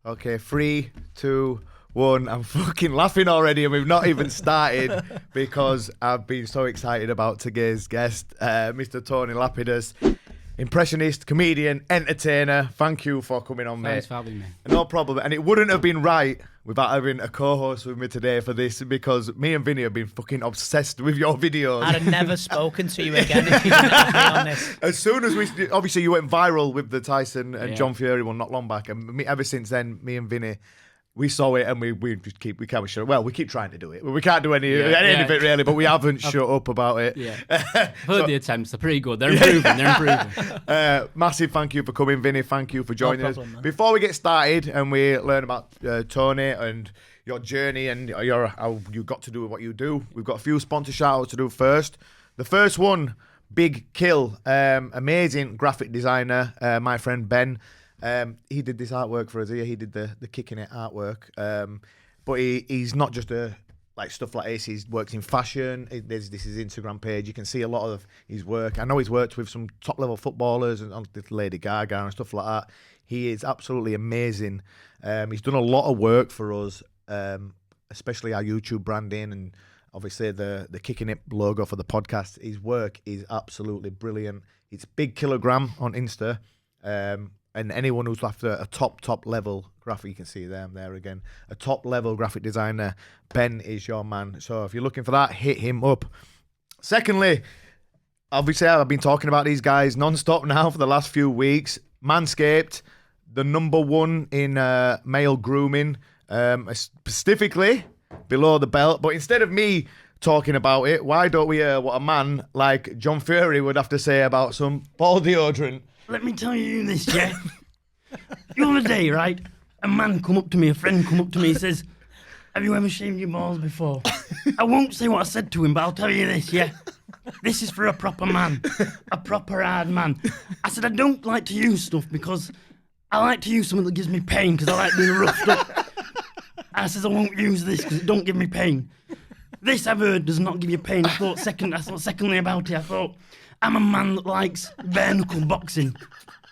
Okay, 3, 2, 1. I'm fucking laughing already, and we've not even started because I've been so excited about today's guest, Mr. Tony Lapidus. Impressionist, comedian, entertainer. Thank you for coming on, mate. Thanks for having me. No problem. And it wouldn't have been right without having a co-host with me today for this, because me and Vinny have been fucking obsessed with your videos. I'd have never spoken to you again if you didn't be on this. As soon as we, obviously you went viral with the Tyson and John Fury one not long back, and ever since then, me and Vinny, we saw it and we just keep, we can't shut. Well, we keep trying to do it, but we can't do any of it really. But we haven't shut up about it. Yeah, heard the attempts. They're pretty good. They're improving. They're improving. Massive thank you for coming, Vinny. Thank you for joining us. Man. Before we get started and we learn about Tony and your journey and how you got to do what you do, we've got a few sponsor shout outs to do first. The first one, Big Kill, amazing graphic designer, my friend Ben. He did this artwork for us here. He did the Kickin artwork. But he's not just like stuff like this. He works in fashion. This is his Instagram page. You can see a lot of his work. I know he's worked with some top level footballers and Lady Gaga and stuff like that. He is absolutely amazing. He's done a lot of work for us, especially our YouTube branding and obviously the Kickin It logo for the podcast. His work is absolutely brilliant. It's Big Kilogram on Insta. And anyone who's after a top level graphic, you can see them there again. A top level graphic designer, Ben is your man. So if you're looking for that, hit him up. Secondly, obviously I've been talking about these guys non-stop now for the last few weeks. Manscaped, the #1 in male grooming, specifically below the belt. But instead of me talking about it, why don't we hear what a man like John Fury would have to say about some ball deodorant? Let me tell you this, yeah. The other day, right, a friend come up to me, and says, have you ever shaved your balls before? I won't say what I said to him, but I'll tell you this, yeah. This is for a proper man, a proper hard man. I said, I don't like to use stuff because I like to use something that gives me pain because I like being roughed up. I says, I won't use this because it don't give me pain. This, I've heard, does not give you pain. I thought secondly about it, I thought, I'm a man that likes bare knuckle boxing.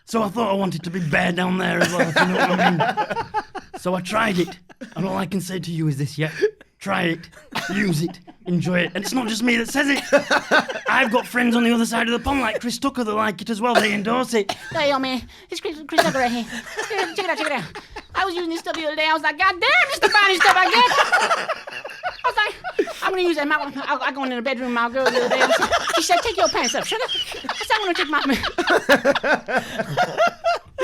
So I thought I wanted to be bare down there as well, if you know what I mean. So I tried it. And all I can say to you is this, yeah? Try it, use it, enjoy it. And it's not just me that says it. I've got friends on the other side of the pond like Chris Tucker that like it as well. They endorse it. Hey, yo, man. It's Chris Tucker right here. Check it out. I was using this stuff the other day. I was like, God damn, this is the finest stuff I get. I was like, I'm going to use that. I go in the bedroom with my girl the other day. She said, take your pants up, sugar. I said, I'm going to take my...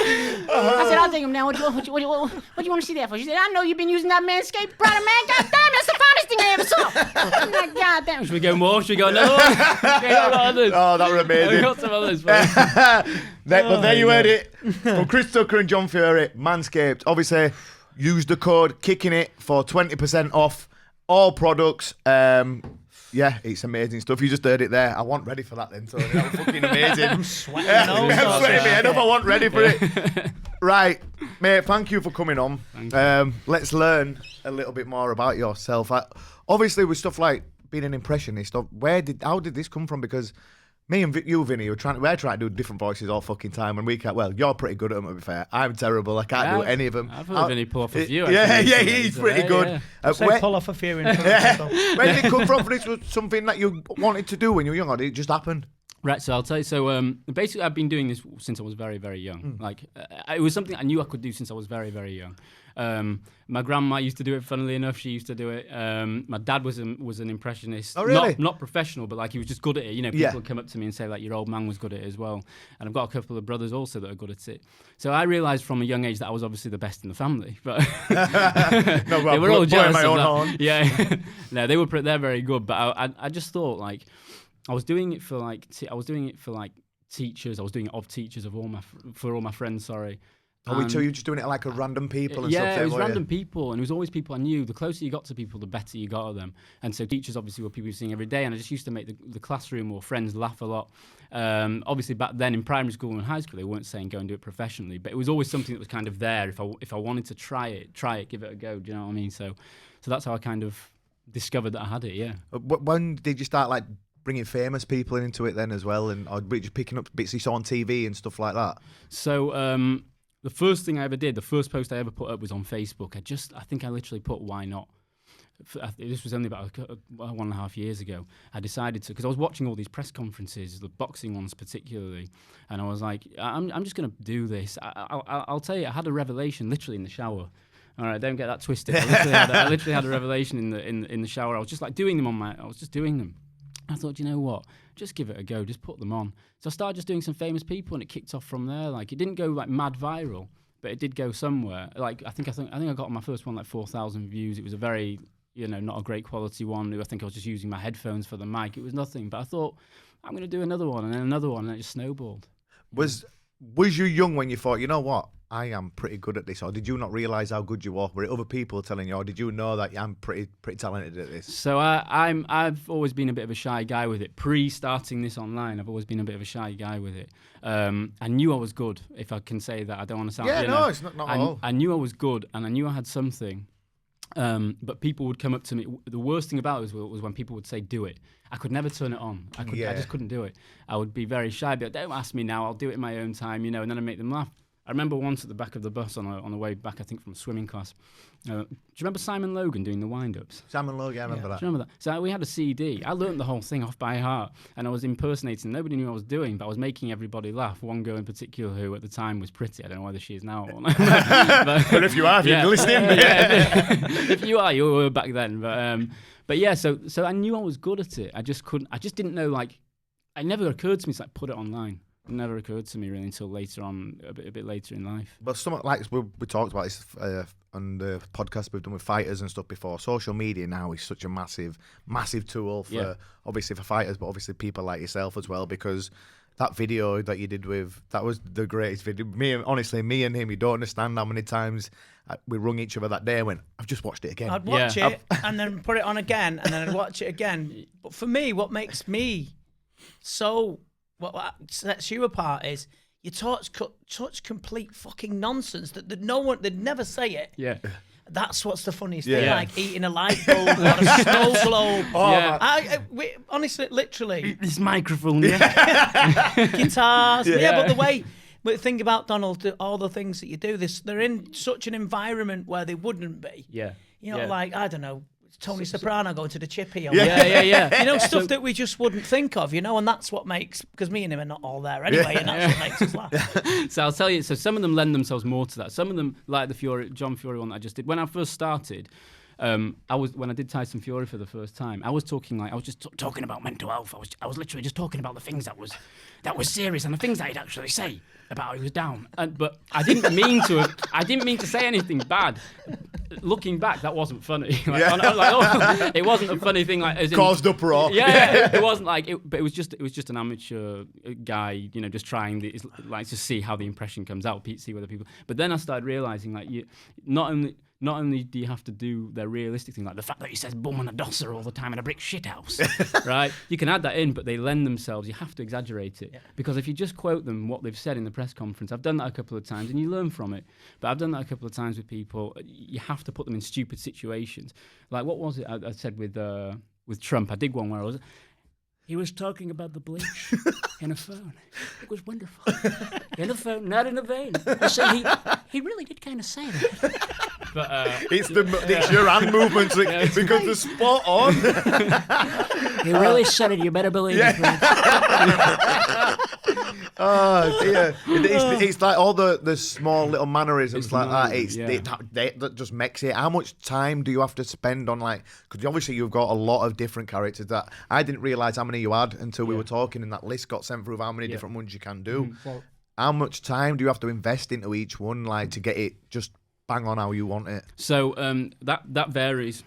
I said, I'll take him now. What do you want to see that for? She said, I know you've been using that Manscaped product, man. God damn, that's the finest thing I ever saw. I'm like, God damn. Should we go more? Should we go another one? Oh, that was amazing. We got some others. But there you heard it from Chris Tucker and John Fury. Manscaped. Obviously, use the code Kickin It for 20% off all products. Yeah, it's amazing stuff. You just heard it there. I wasn't ready for that then, so that was fucking amazing. I'm sweating. I'm sweating my head up. I wasn't ready for it. Right, mate, thank you for coming on. Let's learn a little bit more about yourself. Obviously, with stuff like being an impressionist, how did this come from? Because me and you, Vinny, we're trying to do different voices all fucking time, and we can't. Well, you're pretty good at them, to be fair. I'm terrible. I can't do any of them. I've heard Vinny pull off a few. Yeah, he's pretty good. Pull off a few. Where did it come from? This was something that you wanted to do when you were young, or did it just happen? Right, so I'll tell you. So basically, I've been doing this since I was very, very young. Like, it was something I knew I could do since I was very, very young. My grandma used to do it. Funnily enough, she used to do it. My dad was an impressionist. Oh, really? Not professional, but like he was just good at it. You know, people would come up to me and say like, "Your old man was good at it as well." And I've got a couple of brothers also that are good at it. So I realised from a young age that I was obviously the best in the family. But they were all jealous of that. Horn. Yeah, no, they're very good. But I just thought like I was doing it for like teachers. I was doing it of teachers for all my friends. Sorry. So you're just doing it like a random people and stuff? Yeah, it was random people, and it was always people I knew. The closer you got to people, the better you got at them. And so teachers obviously were people you were seeing every day, and I just used to make the classroom or friends laugh a lot. Obviously back then in primary school and high school, they weren't saying go and do it professionally, but it was always something that was kind of there. If I wanted to try it, give it a go. Do you know what I mean? So that's how I kind of discovered that I had it. Yeah. When did you start like bringing famous people into it then as well, or just picking up bits you saw on TV and stuff like that? So the first thing I ever did, the first post I ever put up was on Facebook. I think I literally put, why not? This was only about 1.5 years ago. I decided to, because I was watching all these press conferences, the boxing ones particularly, and I was like, I'm just going to do this. I'll tell you, I had a revelation literally in the shower. All right, don't get that twisted. I literally had a revelation in the shower. I was just like doing them I was just doing them. I thought, you know what? Just give it a go. Just put them on. So I started just doing some famous people, and it kicked off from there. Like, it didn't go like mad viral, but it did go somewhere. Like, I think I got on my first one like 4,000 views. It was a very, not a great quality one. I think I was just using my headphones for the mic. It was nothing. But I thought, I'm going to do another one, and then another one, and it just snowballed. Was you young when you thought, you know what? I am pretty good at this, or did you not realise how good you were? Were it other people telling you, or did you know that I'm pretty talented at this? So I've always been a bit of a shy guy with it. Pre-starting this online, I've always been a bit of a shy guy with it. I knew I was good, if I can say that. I don't want to sound... Yeah, no, it's not at all. I knew I was good, and I knew I had something. But people would come up to me. The worst thing about it was when people would say, do it. I could never turn it on. I just couldn't do it. I would be very shy. But don't ask me now. I'll do it in my own time, and then I make them laugh. I remember once at the back of the bus on the way back, I think from swimming class. Do you remember Simon Logan doing the wind-ups? Simon Logan, I remember that. Do you remember that? So we had a CD. I learned the whole thing off by heart, and I was impersonating. Nobody knew what I was doing, but I was making everybody laugh. One girl in particular who at the time was pretty. I don't know whether she is now or not. But if you are, if you're listening. If you are, you were back then. But yeah, so I knew I was good at it. I just didn't know, like, it never occurred to me to like put it online. It never occurred to me really until later on, a bit later in life. But something like we talked about this on the podcast we've done with fighters and stuff before. Social media now is such a massive tool for obviously for fighters, but obviously people like yourself as well. Because that video that you did that was the greatest video. Me and him, you don't understand how many times we rung each other that day and went, I've just watched it again. I'd watch it and then put it on again, and then I'd watch it again. But for me, what makes me so... What sets you apart is you talk such complete fucking nonsense that they'd never say it. Yeah. That's what's the funniest thing, like eating a light bulb or a snow globe. We, honestly, literally. This microphone, guitars. But the way, think about Donald, all the things that you do, they're in such an environment where they wouldn't be. Yeah. Like, I don't know, Tony Soprano going to the Chippy. Or Yeah. Stuff that we just wouldn't think of, and that's what makes, because me and him are not all there anyway, and that's what makes us laugh. So I'll tell you, so some of them lend themselves more to that. Some of them, like the John Fury one that I just did. When I first started, when I did Tyson Fury for the first time, I was talking talking about mental health. I was literally just talking about the things that was serious and the things that I'd actually say about how he was down. But I didn't mean to say anything bad. Looking back, that wasn't funny. It wasn't a funny thing. Like, caused uproar. Yeah, it wasn't like it. But it was just an amateur guy, just trying to see how the impression comes out, see whether people. But then I started realizing, like, not only do you have to do their realistic thing, like the fact that he says bum and a dosser all the time in a brick shithouse, right? You can add that in, but they lend themselves. You have to exaggerate it. Because if you just quote them what they've said in the press conference, I've done that a couple of times, and you learn from it. But I've done that a couple of times with people. You have to put them in stupid situations. Like, what was it I said with Trump? I did one where he was talking about the bleach in a phone. It was wonderful. In a phone, not in a vein. So he really did kind of say that. But, it's your hand movements because they're spot on. He really said it. You better believe it. Oh dear! It's like all the small little mannerisms like that. That just makes it. How much time do you have to spend on, like? Because obviously you've got a lot of different characters that I didn't realise how many you had until we were talking, and that list got sent through of how many different ones you can do. Well, how much time do you have to invest into each one, like, to get it just bang on how you want it? So that varies.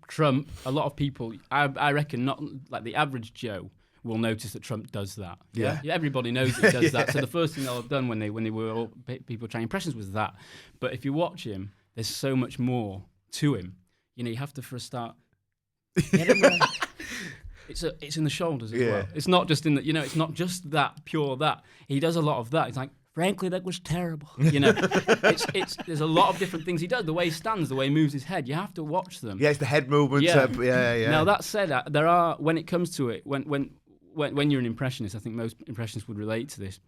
Trump, a lot of people, I reckon, not like the average Joe will notice that Trump does that. Yeah. Everybody knows he does that. So the first thing they'll have done when they were all people trying impressions was that. But if you watch him, there's so much more to him. You have to, for a start, get him right. It's in the shoulders as well. It's not just in the, it's not just that, pure that. He does a lot of that. He's like, frankly, that was terrible. There's a lot of different things he does. The way he stands, the way he moves his head. You have to watch them. Yeah, it's the head movements. Yeah. Now, that said, there are, when it comes to it, when you're an impressionist, I think most impressionists would relate to this.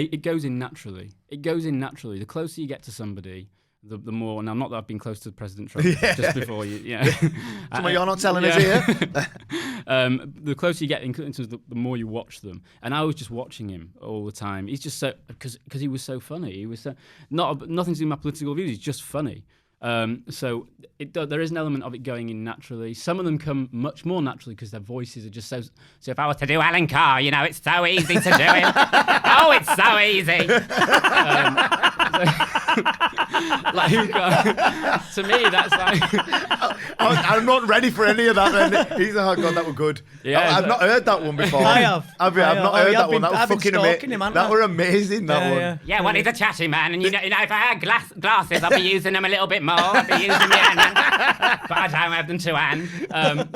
it goes in naturally. It goes in naturally. The closer you get to somebody, the more. And I'm not that I've been close to President Trump just before you. Yeah. Something you're not telling us here. The closer you get in terms of the more you watch them. And I was just watching him all the time. He's just so because he was so funny. He was so nothing to do with my political views. He's just funny. So there is an element of it going in naturally. Some of them come much more naturally because their voices are just so. So if I was to do Alan Carr, it's so easy to do it. Oh, it's so easy. To me, that's like. I'm not ready for any of that. Then he's like, oh god, that was good. Yeah, I've not heard that one before. I have. I've not heard that one. That was fucking amazing. That were amazing. That one. Yeah, well, he's a chatty man, and if I had glasses, I'd be using them a little bit more. I'd be using my hand, but I don't have them to hand.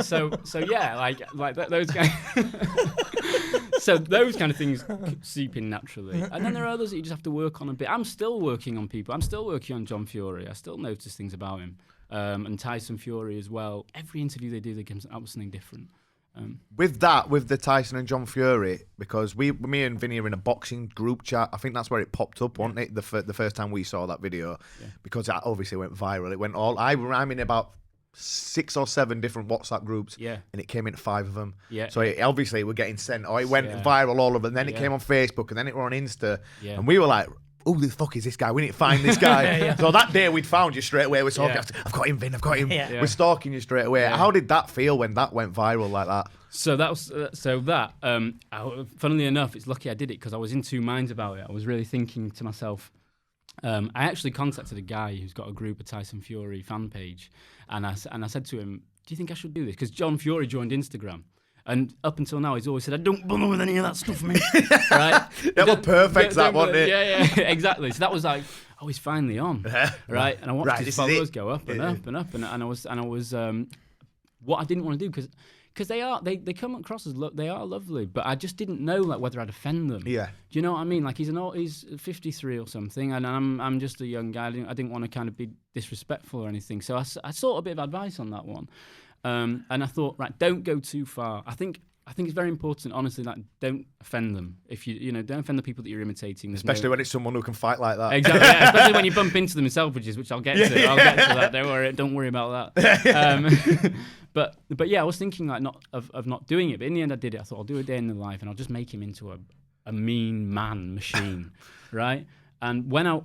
So yeah, like those kind. So those kind of things seep in naturally, and then there are others that you just have to work on a bit. I'm still working on people. I'm still working on John Fury. I still notice things about him, and Tyson Fury as well. Every interview they do, they come up with something different. With the Tyson and John Fury, because me and Vinny are in a boxing group chat. I think that's where it popped up, wasn't it? The first time we saw that video, because it obviously went viral. It went all. I'm in about 6 or 7 different WhatsApp groups, and it came into 5 of them. So obviously we're getting sent. Or it went viral, all of it. And then it came on Facebook, and then it were on Insta, and we were like, who the fuck is this guy? We need to find this guy. So that day we'd found you straight away. We're talking. I've got him, Vin. I've got him. We're stalking you straight away. How did that feel when that went viral like that? So that was funnily enough, it's lucky I did it because I was in two minds about it. I was really thinking to myself. I actually contacted a guy who's got a group of Tyson Fury fan page, and I said to him, "Do you think I should do this?" Because John Fury joined Instagram. And up until now, he's always said, "I don't bother with any of that stuff, mate." Right? That was perfect, that wasn't it? Yeah, exactly. So that was like, oh, he's finally on, right? And I watched his followers go up and up and up, and I was what I didn't want to do because they come across as they are lovely, but I just didn't know whether I'd offend them. Yeah. Do you know what I mean? Like he's 53 or something, and I'm just a young guy. I didn't want to kind of be disrespectful or anything. So I sought a bit of advice on that one. And I thought, right, don't go too far. I think it's very important, honestly, don't offend them. If don't offend the people that you're imitating. Especially when it's someone who can fight like that. Exactly, yeah. Especially when you bump into them in Selfridges, which I'll get to. I'll get to that. Don't worry about that. But yeah, I was thinking not doing it. But in the end, I did it. I thought I'll do a day in the life, and I'll just make him into a mean man machine, right? And when I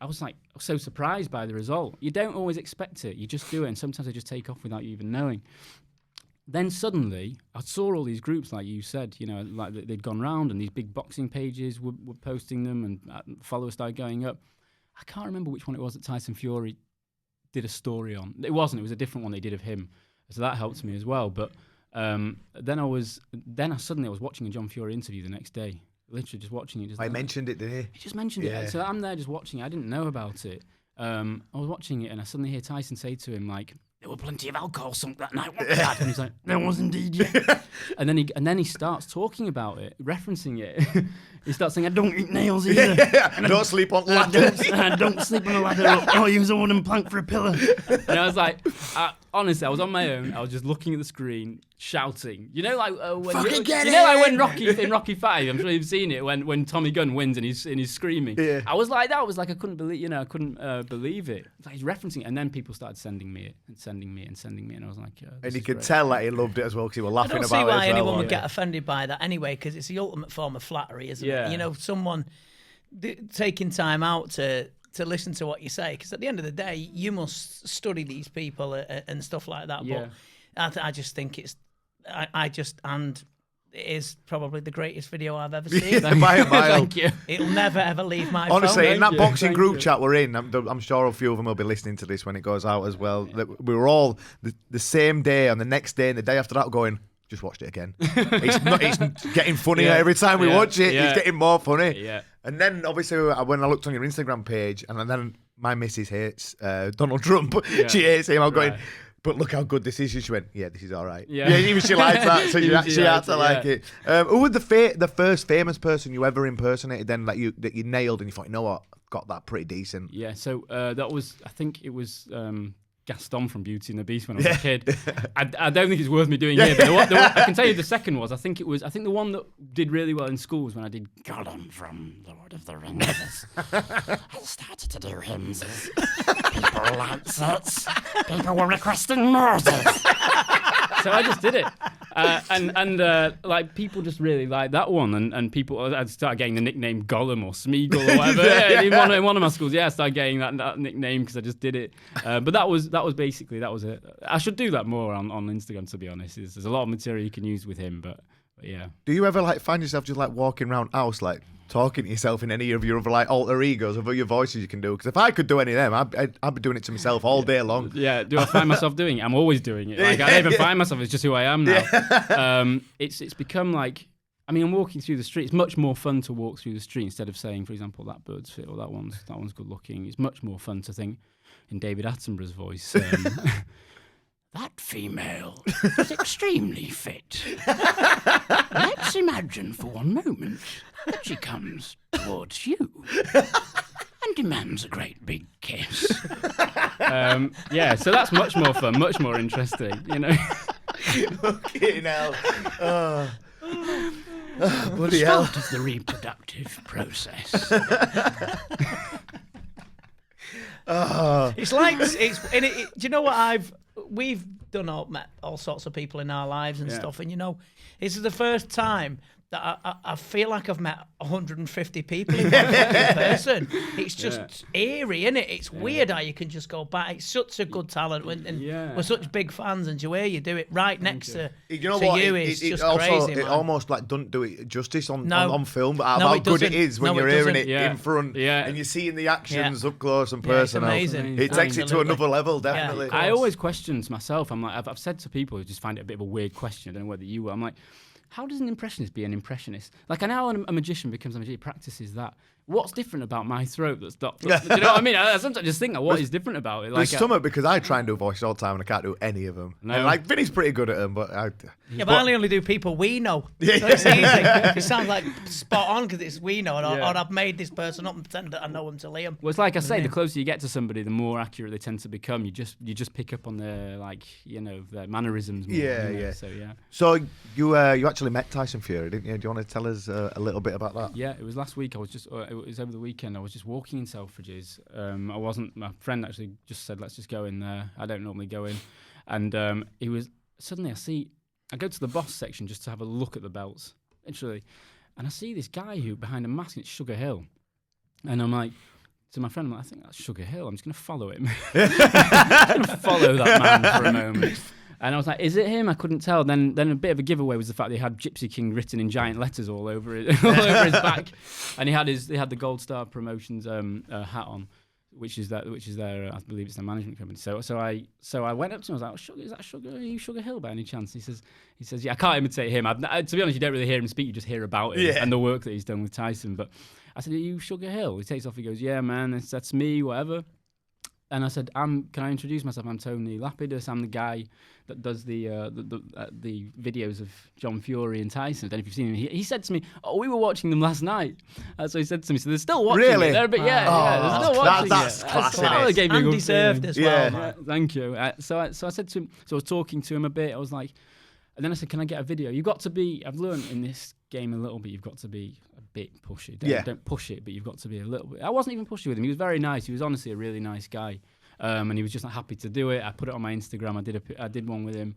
was like so surprised by the result. You don't always expect it. You just do it, and sometimes they just take off without you even knowing. Then suddenly, I saw all these groups, like you said, like they'd gone round, and these big boxing pages were posting them, and followers started going up. I can't remember which one it was that Tyson Fury did a story on. It wasn't. It was a different one they did of him. So that helped me as well. But then I suddenly was watching a John Fury interview the next day. Literally just watching it. I mentioned it, didn't he? He just mentioned it. So I'm there just watching it. I didn't know about it. I was watching it, and I suddenly hear Tyson say to him, like, "There were plenty of alcohol sunk that night, wasn't there?" And he's like, "There was indeed, yeah." and then he starts talking about it, referencing it. He starts saying, "I don't eat nails either. And I don't sleep on ladders. I don't sleep on a ladder. I'll use a wooden plank for a pillar." And I was like, honestly, I was on my own. I was just looking at the screen, shouting. When when Rocky in Rocky 5, I'm sure you've seen it, when Tommy Gunn wins and he's screaming. Yeah. I was like that. I was like, I couldn't believe, I couldn't believe it. Like, he's referencing it, and then people started sending me it, and I was like, and you could tell that he loved it as well because he was laughing about it. I don't see why anyone anyone would get offended by that anyway, because it's the ultimate form of flattery, isn't it? Someone taking time out to listen to what you say, because at the end of the day, you must study these people and stuff like that. Yeah. But I just think and it is probably the greatest video I've ever seen. By a mile. Thank you. It'll never ever leave my Honestly, phone. in that boxing group chat we're in, I'm sure a few of them will be listening to this when it goes out as well. We were all the same day, and the next day and the day after that going, just watched it again. It's getting funnier every time we watch it. It's getting more funny. Yeah. And then obviously when I looked on your Instagram page, and then my missus hates Donald Trump. Yeah. She hates him. I'm going, but look how good this is. She went, yeah, this is all right. Yeah, even she likes that. So she had to like it. Who was the first famous person you ever impersonated then that you nailed and you thought, you know what, got that pretty decent? Yeah, so that was, I think it was Gaston from Beauty and the Beast when I was a kid. I don't think it's worth me doing here. But the one, I can tell you the second was. I think the one that did really well in school was when I did Gollum from The Lord of the Rings. I started to do hymns. People lancets. People were requesting murders. So I just did it. And like people just really liked that one, and people I started getting the nickname Gollum or Smeagol or whatever. in one of my schools, I started getting that nickname because I just did it. But that was it. I should do that more on Instagram, to be honest. There's a lot of material you can use with him, but yeah. Do you ever like find yourself just like walking around house like talking to yourself in any of your other like alter egos of your voices you can do? Because if I could do any of them, I'd be doing it to myself all day long. Yeah. Do I find myself doing it? I'm always doing it. Like I don't even find myself. It's just who I am now. It's become like. I mean, I'm walking through the street. It's much more fun to walk through the street instead of saying, for example, that bird's fit or that one's good looking. It's much more fun to think in David Attenborough's voice. That female is extremely fit. Let's imagine for one moment that she comes towards you and demands a great big kiss. So that's much more fun, much more interesting, you know. Fucking hell. Bloody hell. Start of the reproductive process. It's like do you know what we've done all sorts of people in our lives and stuff, and you know, this is the first time that I feel like I've met 150 people in one person. It's just eerie, isn't it? It's weird how you can just go back. It's such a good talent, and we're such big fans. And to hear you do it right next to you know what? It's just crazy. It man. almost like doesn't do it justice on film, but No, how it good it doesn't. is when No, you're it hearing doesn't. it in front and you're seeing the actions up close and personal. It's amazing. It takes it to Absolutely. another level, definitely. I always question myself. I'm like, I've said to people who just find it a bit of a weird question. I don't know whether you will. I'm like, how does an impressionist be an impressionist? Like, I know a magician becomes a magician, he practices that. What's different about my throat that's not... Do you know what I mean? I sometimes just think, what is different about it? Like, There's something, because I try and do voices all the time and I can't do any of them. No. And like, Vinny's pretty good at them, but I only do people we know. So it's easy. It sounds like spot on because it's we know, or I've made this person up and pretend that I know them to Liam. Well, it's like I say, the closer you get to somebody, the more accurate they tend to become. You just pick up on their, like, you know, their mannerisms more. Yeah. So you actually met Tyson Fury, didn't you? Do you want to tell us a little bit about that? Yeah, it was last week. It was over the weekend. I was just walking in Selfridges. My friend actually just said, let's just go in there. I don't normally go in. And he was, suddenly I go to the boss section just to have a look at the belts, literally. And I see this guy who behind a mask, it's Sugar Hill. And I'm like, to my friend, I think that's Sugar Hill. I'm just going to follow him. I'm going to follow that man for a moment. And I was like, is it him? I couldn't tell. Then a bit of a giveaway was the fact that he had Gypsy King written in giant letters all over his back. And he had the Gold Star Promotions hat on, which is their I believe it's their management company. So I went up to him. I was like, is that Sugar? Are you Sugar Hill by any chance? He says, yeah. I can't imitate him. To be honest, you don't really hear him speak. You just hear about him and the work that he's done with Tyson. But I said, are you Sugar Hill? He takes off. He goes, yeah, man. That's me. Whatever. And I said, can I introduce myself? I'm Tony Lapidus. I'm the guy that does the videos of John Fury and Tyson. I don't know if you've seen him. He said to me, we were watching them last night. So he said to me, so they're still watching really? it. They're they're still watching that's it. classic. Gave me and deserved as well. Yeah. Thank you. So I said to him, so I was talking to him a bit. I was like, and then I said, can I get a video? You've got to be, I've learned in this game a little bit, you've got to be a bit pushy. Don't push it, but you've got to be a little bit. I wasn't even pushy with him. He was very nice. He was honestly a really nice guy. And he was just happy to do it. I put it on my Instagram. I did one with him,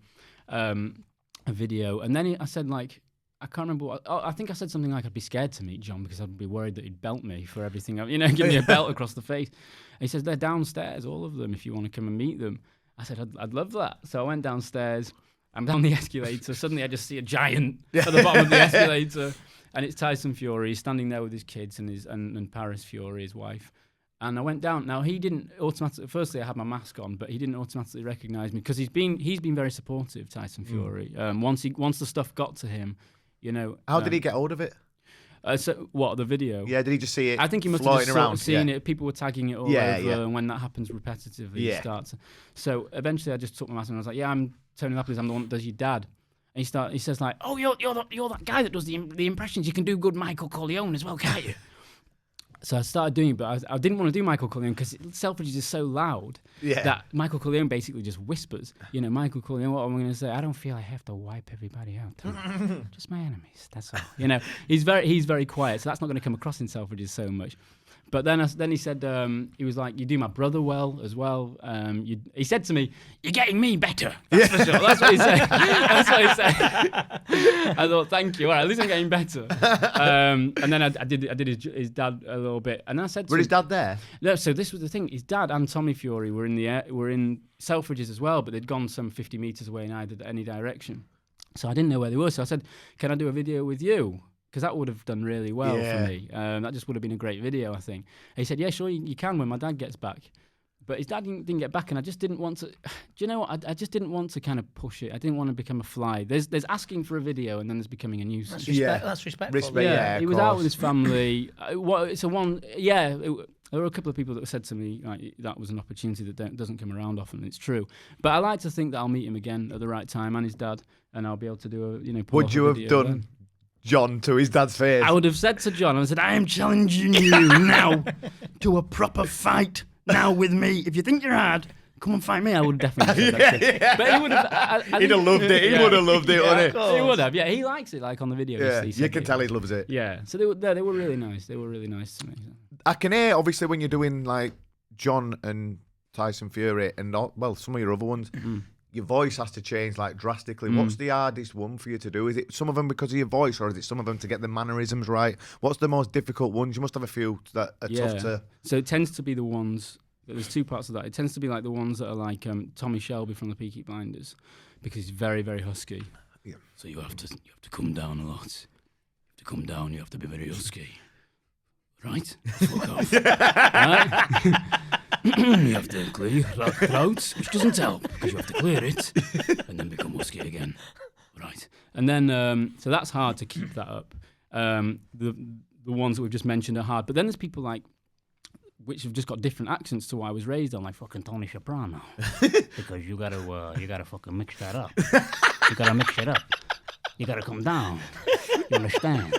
a video. And then I said, like, I can't remember I think I said something like I'd be scared to meet John because I'd be worried that he'd belt me for everything, give me a belt across the face. And he says, they're downstairs, all of them, if you want to come and meet them. I said, I'd love that. So I went downstairs. I'm down the escalator. Suddenly I just see a giant at the bottom of the escalator. And it's Tyson Fury standing there with his kids and Paris Fury, his wife. And I went down. Now, he didn't automatically... Firstly, I had my mask on, but he didn't automatically recognise me because he's been very supportive, Tyson Fury. Once the stuff got to him, How did he get hold of it? So what, the video? Yeah, did he just see it? I think he must have just around, seen it. People were tagging it all over, and when that happens repetitively, it starts. So eventually, I just took my mask and I was like, "Yeah, I'm Tony Lapidus. I'm the one that does your dad." And he says like, "Oh, you're that guy that does the impressions. You can do good Michael Corleone as well, can't you?" So I started doing it, but I didn't want to do Michael Corleone because Selfridges is so loud that Michael Corleone basically just whispers. You know, Michael Corleone, what am I going to say? I don't feel I have to wipe everybody out. Just my enemies, that's all. You know, he's very quiet, so that's not going to come across in Selfridges so much. But then he said, he was like, you do my brother well as well. He said to me, you're getting me better. That's for sure. That's what he said. That's what he said. I thought, thank you. All right, at least I'm getting better. And then I did his dad a little bit. And I said, were his dad there? No, so this was the thing. His dad and Tommy Fury were in Selfridges as well, but they'd gone some 50 meters away in any direction. So I didn't know where they were. So I said, can I do a video with you? Because that would have done really well for me. That just would have been a great video, I think. And he said, yeah, sure, you can when my dad gets back. But his dad didn't get back, and I just didn't want to... Do you know what? I just didn't want to kind of push it. I didn't want to become a fly. There's asking for a video, and then there's becoming a nuisance. That's respectful. He was out with his family. There were a couple of people that said to me like, that was an opportunity that doesn't come around often. It's true. But I like to think that I'll meet him again at the right time, and his dad, and I'll be able to do a... Would you have done... Then. John to his dad's face? I would have said to John, I said, I am challenging you now to a proper fight now with me. If you think you're hard, come and fight me. I would have definitely said that. But he would have... He'd have loved it. He would have loved it, wouldn't he? He would have. Yeah, he likes it, like on the video. Yeah, you can tell he loves it. Yeah, so they were really nice. They were really nice to me. I can hear, obviously, when you're doing, like, John and Tyson Fury and, some of your other ones... Mm-hmm. Your voice has to change like drastically. What's the hardest one for you to do? Is it some of them because of your voice, or is it some of them to get the mannerisms right? What's the most difficult ones? You must have a few that are tough to... So it tends to be the ones... There's two parts of that. It tends to be like the ones that are like Tommy Shelby from the Peaky Blinders, because he's very, very husky. Yeah. So you have to come down a lot. You have to come down. You have to be very husky. Right? Fuck off. Right? You have to clear your throat, which doesn't help because you have to clear it and then become husky again. Right. And then, so that's hard to keep that up. The ones that we've just mentioned are hard. But then there's people like, which have just got different accents to what I was raised on, like fucking Tony Soprano. Because you gotta fucking mix that up. You gotta mix it up. You gotta come down. You understand?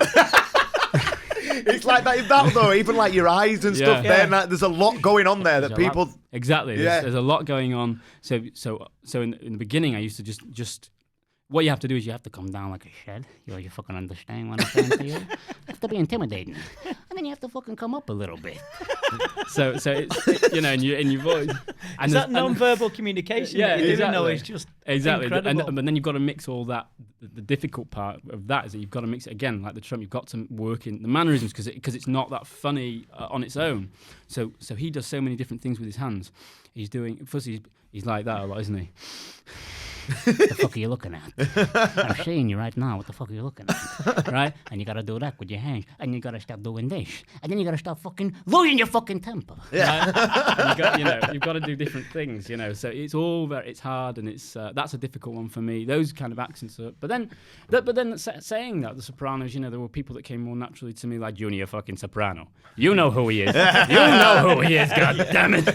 It's like that though, even like your eyes and stuff. Yeah. There's a lot going on there that people. Exactly. There's a lot going on. So in the beginning, I used to just. What you have to do is you have to come down like a shed. You fucking understand what I'm saying to you? You have to be intimidating, and then you have to fucking come up a little bit. so it's in your voice. And that non-verbal communication that you didn't know is just incredible. And then you've got to mix all that. The difficult part of that is that you've got to mix it again, like the Trump. You've got to work in the mannerisms because it's not that funny on its own. So he does so many different things with his hands. He's doing. First, he's like that a lot, isn't he? What the fuck are you looking at? I'm seeing you right now. What the fuck are you looking at? Right? And you gotta do that with your hands. And you gotta start doing this. And then you gotta start fucking losing your fucking temper. Yeah. Right? You've got to do different things, So it's it's hard, and it's that's a difficult one for me. Those kind of accents are. But then saying that, the Sopranos, there were people that came more naturally to me, like Junior fucking Soprano. You know who he is. You know who he is. God damn it.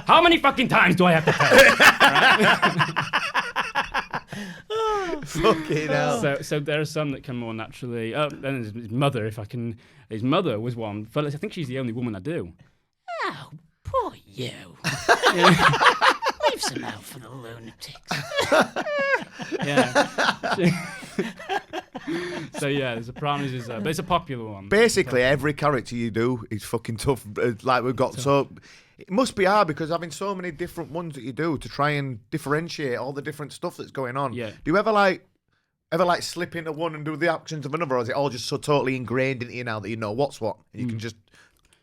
How many fucking times do I have to tell you? Right? Fucking hell. So there are some that come more naturally. Then his mother, his mother was one. But I think she's the only woman I do. Oh, poor you. Leave some out for the lunatics. So the Sopranos is, but it's a popular one. Basically, every character you do is fucking tough. Like we've got it must be hard because having so many different ones that you do to try and differentiate all the different stuff that's going on. Yeah. Do you ever slip into one and do the actions of another, or is it all just so totally ingrained into you now that you know what's what? And you can just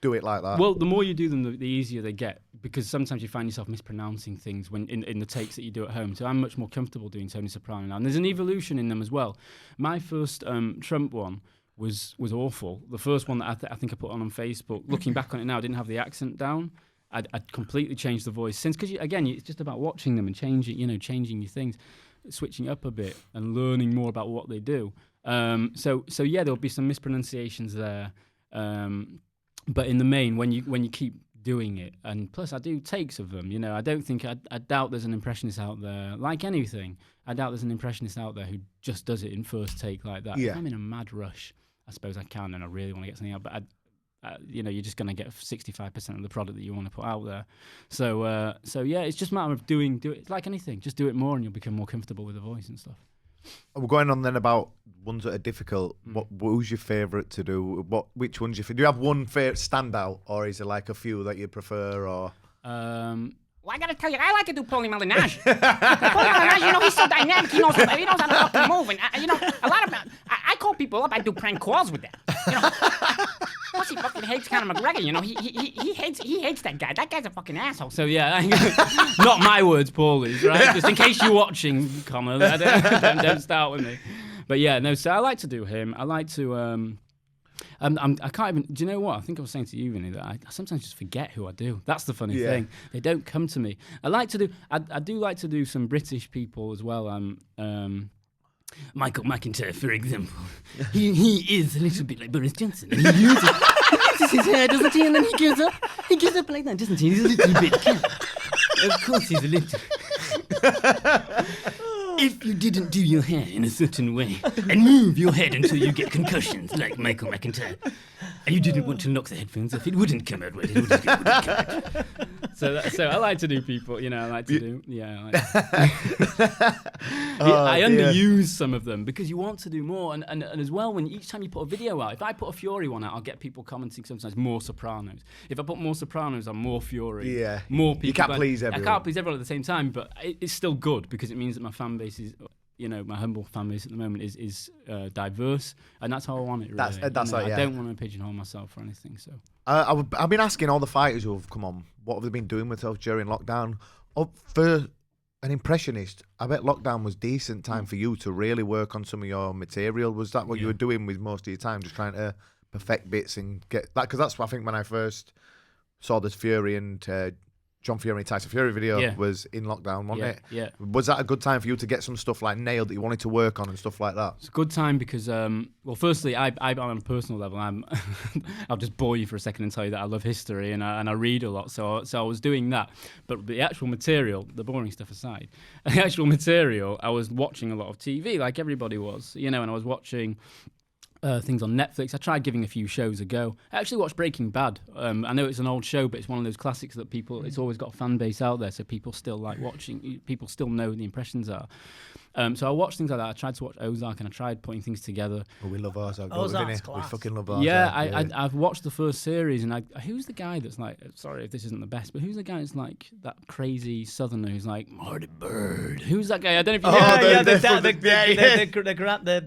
do it like that. Well, the more you do them, the easier they get, because sometimes you find yourself mispronouncing things when in the takes that you do at home. So I'm much more comfortable doing Tony Soprano now, and there's an evolution in them as well. My first Trump one was awful. The first one that I think I put on Facebook. Looking back on it now, I didn't have the accent down. I'd completely changed the voice since, because it's just about watching them and changing your things, switching up a bit and learning more about what they do. So there'll be some mispronunciations there. But in the main, when you keep doing it, and plus I do takes of them, I don't think I doubt there's an impressionist out there, like anything. I doubt there's an impressionist out there who just does it in first take like that. Yeah. If I'm in a mad rush I suppose I can, and I really want to get something out. But you're just going to get 65% of the product that you want to put out there. So yeah, it's just a matter of do it. It's like anything, just do it more, and you'll become more comfortable with the voice and stuff. We're going on then about ones that are difficult. Who's your favourite to do? Which ones do you have one favourite standout, or is it like a few that you prefer? Or Well, I gotta tell you, I like to do Paulie Malignaggi. Paulie Malignaggi, he's so dynamic. He knows how to fucking move. And a lot of I call people up. I do prank calls with them. Plus, he fucking hates Conor McGregor. He hates that guy. That guy's a fucking asshole. So yeah, not my words, Paulie's, right? Just in case you're watching, Conor, don't start with me. But yeah, no. So I like to do him. I like to. I can't even. Do you know what? I think I was saying to you, Vinny, that I sometimes just forget who I do. That's the funny thing. They don't come to me. I do like to do some British people as well. Michael McIntyre, for example. He is a little bit like Boris Johnson. He uses his hair, doesn't he? And then he gives up. He gives up like that, doesn't he? He's a little bit camp. Of course, he's a little. If you didn't do your hair in a certain way and move your head until you get concussions like Michael McIntyre, and you didn't want to knock the headphones off, it wouldn't come out right. It wouldn't come out. So I like to do people, I like to do, I underuse some of them because you want to do more, and as well, when each time you put a video out, if I put a Fury one out, I'll get people commenting sometimes more Sopranos. If I put more Sopranos on more Fury, more people. You can't please everyone. I can't please everyone at the same time, but it's still good because it means that my fan base is, my humble fan base at the moment is diverse, and that's how I want it. Really. I don't want to pigeonhole myself or anything. So I've been asking all the fighters who have come on, what have they been doing with themselves during lockdown? For an impressionist, I bet lockdown was decent time for you to really work on some of your material. Was that what you were doing with most of your time, just trying to perfect bits and get that? Because that's what I think when I first saw this Fury and John Fury and Tyson Fury video was in lockdown, wasn't it? Yeah. Was that a good time for you to get some stuff like nailed that you wanted to work on and stuff like that? It's a good time because, firstly, I on a personal level, I'll just bore you for a second and tell you that I love history and I read a lot. So I was doing that. But the actual material, the boring stuff aside, the actual material, I was watching a lot of TV like everybody was, and I was watching things on Netflix. I tried giving a few shows a go. I actually watched Breaking Bad. I know it's an old show, but it's one of those classics that it's always got a fan base out there, so people still like watching. People still know who the impressions are. So I watched things like that. I tried to watch Ozark, and I tried putting things together. Oh, we love Ozark. We fucking love Ozark. Yeah, I've watched the first series, and who's the guy that's like, sorry if this isn't the best, but who's the guy that's like that crazy southerner who's like, Marty Bird? Who's that guy? I don't know if you know.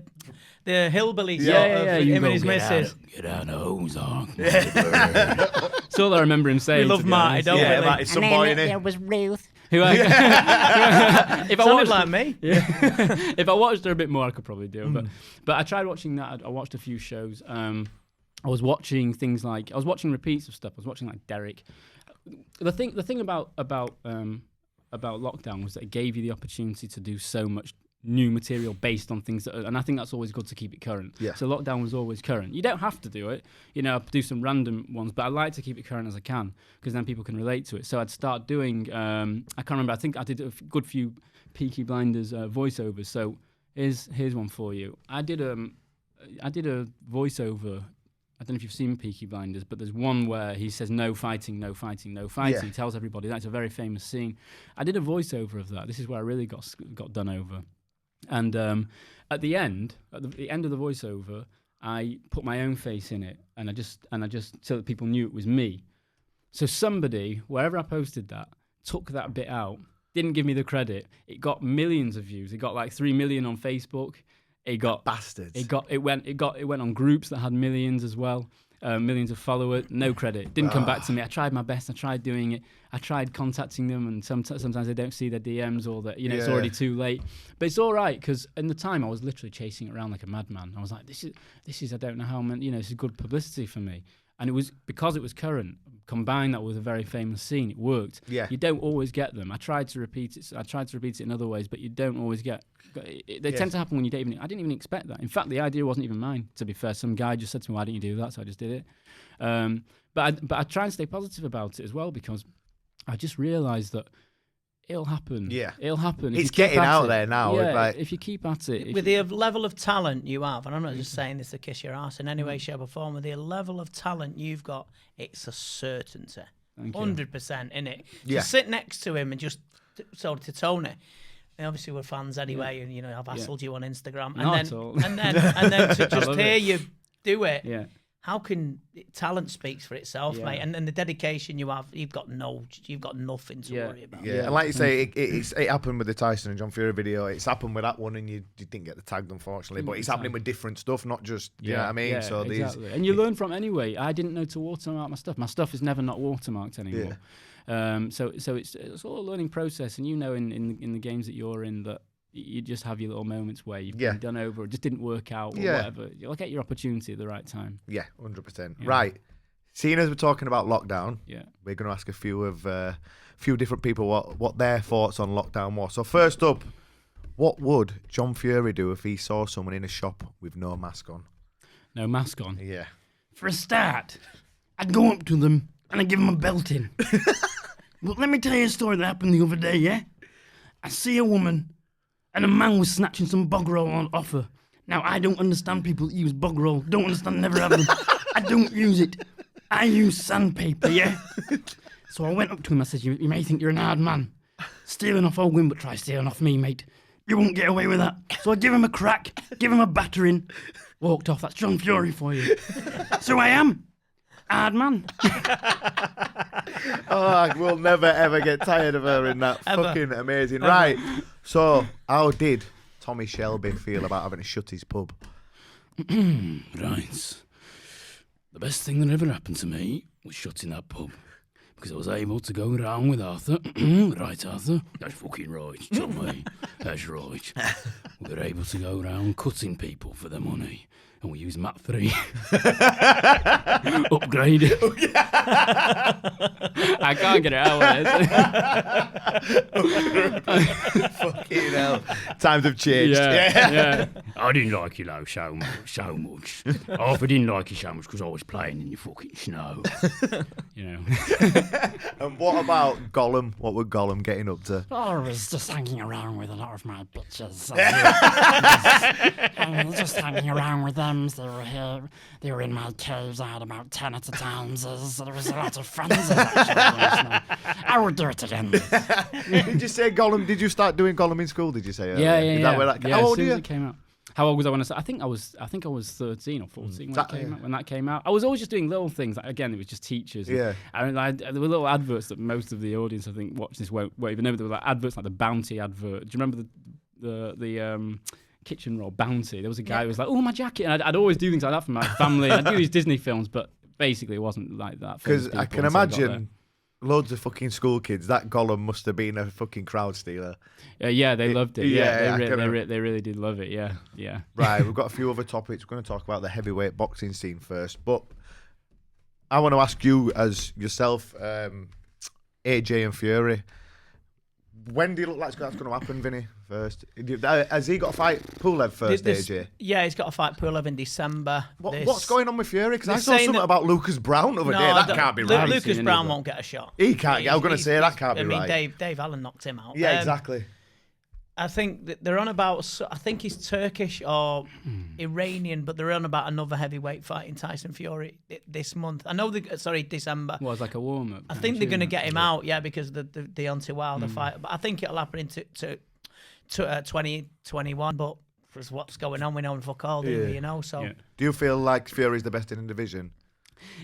The hillbilly of him and his missus. Get out of Ozark. That's all I remember him saying. We love Marty, don't we? Yeah, some boy in it. There was Ruth. If I sounded like me. If I watched her a bit more, I could probably do it. But I tried watching that. I watched a few shows. I was watching things like, I was watching repeats of stuff. I was watching like Derek. The thing about lockdown was that it gave you the opportunity to do so much new material based on things and I think that's always good to keep it current. So lockdown was always current. You don't have to do it, I do some random ones, but I like to keep it current as I can because then people can relate to it. So I'd start doing I can't remember, I think I did a good few Peaky Blinders voiceovers. So here's one for you. I did a voiceover. I don't know if you've seen Peaky Blinders, but there's one where he says no fighting, no fighting, no fighting. He tells everybody. That's a very famous scene. I did a voiceover of that. This is where I really got done over. And at the end of the voiceover, I put my own face in it, and I just so that people knew it was me. So somebody, wherever I posted that, took that bit out, didn't give me the credit. It got millions of views. It got like 3 million on Facebook. It got bastards. It went on groups that had millions as well. Millions of followers, no credit. Didn't come back to me. I tried my best. I tried doing it. I tried contacting them, and sometimes they don't see their DMs or that it's already too late. But it's all right because in the time I was literally chasing it around like a madman. I was like, this is I don't know how many. This is good publicity for me. And it was because it was current. Combine that with a very famous scene, it worked. Yeah. You don't always get them. I tried to repeat it in other ways, but you don't always get. They tend to happen when you don't even. I didn't even expect that. In fact, the idea wasn't even mine. To be fair, some guy just said to me, "Why didn't you do that?" So I just did it. But I try and stay positive about it as well because I just realised that it'll happen. Yeah. It'll happen. If It's you keep getting at out it. there now. Yeah, Like, if you keep at it. With the level of talent you have, and I'm not just saying this to kiss your ass in any way, shape, or form, with the level of talent you've got, it's a certainty. 100% in it. Yeah. Just sit next to him and just so to Tony. And obviously we're fans anyway, and I've hassled you on Instagram, and Not then at all. and then to just hear you do it. Yeah. How can talent speaks for itself, Yeah. mate? And the dedication you have, you've got nothing to worry about. Yeah, and like you say, it happened with the Tyson and John Fury video. It's happened with that one, and you didn't get the tagged, unfortunately. But it's happening with different stuff, not just you know what I mean. Yeah, So exactly. And you learn from anyway. I didn't know to watermark my stuff. My stuff is never not watermarked anymore. So it's all a learning process, and in the games that you're in that. You just have your little moments where you've been done over, it just didn't work out, or whatever. You'll get your opportunity at the right time. Yeah, 100%. Right. Seeing as we're talking about lockdown, Yeah. we're going to ask a few different people what their thoughts on lockdown was. So first up, what would John Fury do if he saw someone in a shop with no mask on? No mask on. Yeah. For a start, I'd go up to them and I'd give them a belting. But let me tell you a story that happened the other day, yeah? I see a woman and a man was snatching some bog roll off her. Now, I don't understand people that use bog roll. Don't understand, never have them. I don't use it. I use sandpaper, yeah? So I went up to him, I said, you may think you're an hard man. Stealing off old women, but try stealing off me, mate. You won't get away with that. So I give him a crack, give him a battering, walked off. That's John Fury for you. So I am. Hard man. I will never ever get tired of her in that. Fucking amazing. Right. So, how did Tommy Shelby feel about having to shut his pub? Right. The best thing that ever happened to me was shutting that pub. Because I was able to go around with Arthur. Right, Arthur? That's fucking right, Tommy. That's right. We were able to go around cutting people for their money. And we used Mat 3. Upgrade. I can't get it out of it. Fucking hell. Times have changed. Yeah. I didn't like you, though, so much. Arthur didn't like you so much because I was playing in your fucking snow. And what about Gollum? What were Gollum getting up to? I was just hanging around with a lot of my bitches. I was just hanging around with them. They were here. They were in my caves. I had about 10 at a time. So there was a lot of friends. Actually, I would do it again. Did you say Gollum? Did you start doing Gollum in school? Did you say? Yeah. Is that where that, yeah, how as old are soon you? as it came out. How old was I when I think I was 13 or 14 when that came out. I was always just doing little things. Like, again, it was just teachers. Yeah. And there were little adverts that most of the audience, I think, watch this won't even know. There were like adverts like the Bounty advert. Do you remember the kitchen roll Bounty? There was a guy who was like, "Oh, my jacket," and I'd always do things like that for my family. I'd do these Disney films, but basically it wasn't like that. Because I can imagine loads of fucking school kids. That Gollum must have been a fucking crowd stealer. Yeah, they loved it. Yeah, they really did love it. Yeah. Right, we've got a few other topics. We're going to talk about the heavyweight boxing scene first, but I want to ask you, as yourself, AJ and Fury. When do you look like that's going to happen, Vinny? First, has he got a fight Pulev first, AJ? Yeah, he's got a fight Pulev in December. What's going on with Fury? Because I saw something about Lucas Brown the other day. That can't be right. Lucas Brown won't get a shot. He can't. I was going to say that can't be right. Dave Allen knocked him out. Yeah, exactly. I think that they're on about. I think he's Turkish or Iranian, but they're on about another heavyweight fight in Tyson Fury this month. I know. December. Was like a warm up. I think they're going to get him out, because the Deontay Wilder fight. But I think it'll happen into 2021. But for what's going on, we know fuck all, do we? So. Do you feel like Fury's the best in the division?